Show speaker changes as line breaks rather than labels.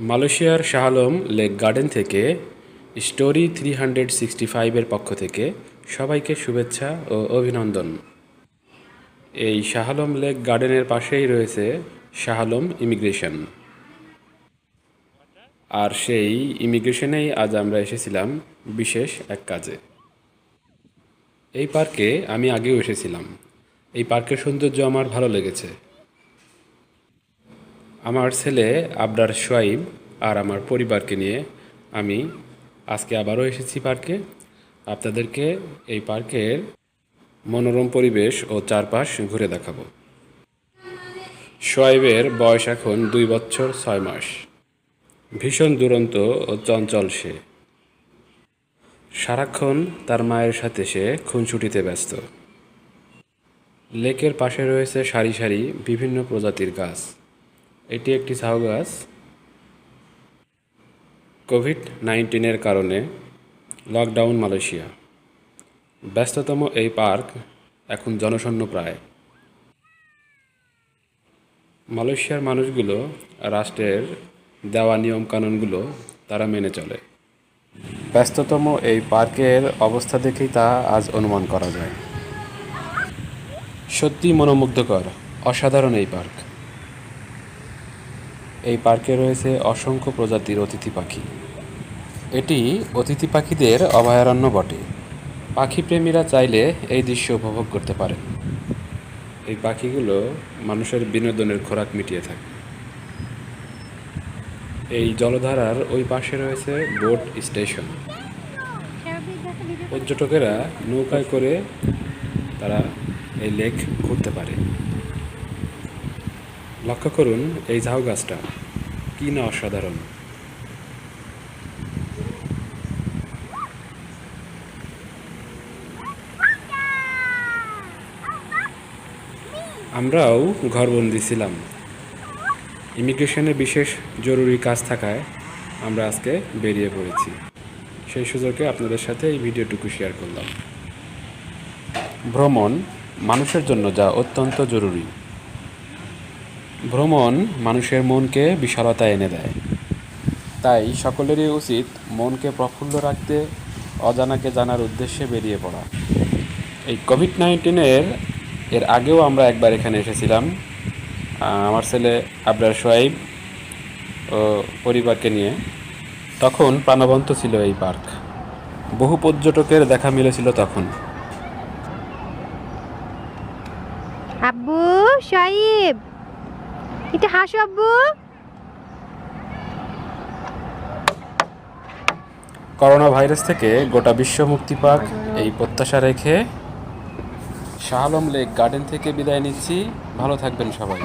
মালয়েশিয়ার Shah Alam lake garden থেকে story 365-এর পক্ষ থেকে সবাইকে শুভেচ্ছা ও অভিনন্দন। এই শাহ আলম লেক গার্ডেনের পাশেই রয়েছে শাহ আলম ইমিগ্রেশন। আর সেই ইমিগ্রেশনেই আজ আমরা এসেছিলাম বিশেষ এক কাজে। এই পার্কে আমি আগেও এসেছিলাম। এই পার্কের সৌন্দর্য আমার ভালো লেগেছে। আমার ছেলে আবরার সোয়াইব আর আমার পরিবারকে নিয়ে আমি আজকে আবারও এসেছি পার্কে। আপনাদেরকে এই পার্কের মনোরম পরিবেশ ও চারপাশ ঘুরে দেখাবো। সোয়াইবের বয়স এখন 2 বছর 6 মাস। ভীষণ দুরন্ত ও চঞ্চল সে। সারাক্ষণ তার মায়ের সাথে সে খুনসুটিতে ব্যস্ত। লেকের পাশে রয়েছে সারি সারি বিভিন্ন প্রজাতির গাছ। এটি একটি ঝাউ গাছ। কোভিড-19-এর কারণে লকডাউন মালয়েশিয়া। ব্যস্ততম এই পার্ক এখন জনশূন্য প্রায়। মালয়েশিয়ার মানুষগুলো রাষ্ট্রের দেওয়া নিয়মকানুনগুলো তারা মেনে চলে। ব্যস্ততম এই পার্কের অবস্থা দেখেই তা আজ অনুমান করা যায়। সত্যি মনোমুগ্ধকর, অসাধারণ এই পার্ক। এই পার্কে রয়েছে অসংখ্য প্রজাতির অতিথি পাখি। এটি অতিথি পাখিদের অভয়ারণ্য বটে। পাখিপ্রেমীরা চাইলে এই দৃশ্য উপভোগ করতে পারে। এই পাখিগুলো মানুষের বিনোদনের খোরাক মিটিয়ে থাকে। এই জলধারার ওই পাশে রয়েছে বোট স্টেশন। পর্যটকেরা নৌকায় করে তারা এই লেক ঘুরতে পারে। লক্ষ্য করুন এই ঝাউ গাছটা কি না অসাধারণ। আমরাও ঘরবন্দি ছিলাম। ইমিগ্রেশনে বিশেষ জরুরি কাজ থাকায় আমরা আজকে বেরিয়ে পড়েছি। সেই সুযোগে আপনাদের সাথে এই ভিডিওটুকু শেয়ার করলাম। ভ্রমণ মানুষের জন্য যা অত্যন্ত জরুরি। ভ্রমণ মানুষের মনকে বিশালতা এনে দেয়। তাই সকলেরই উচিত মনকে প্রফুল্ল রাখতে অজানাকে জানার উদ্দেশ্যে বেরিয়ে পড়া। এই কোভিড-19 এর আগেও আমরা একবার এখানে এসেছিলাম আমার ছেলে আবরার সোয়াইব ও পরিবারকে নিয়ে। তখন প্রাণবন্ত ছিল এই পার্ক। বহু পর্যটকের দেখা মিলেছিল তখন।
আব্বু সোয়াইব, এটা হাসো আব্বু।
করোনা ভাইরাস থেকে গোটা বিশ্ব মুক্তি পাক এই প্রত্যাশা রেখে শাহ আলম লেক গার্ডেন থেকে বিদায় নিচ্ছি। ভালো থাকবেন সবাই।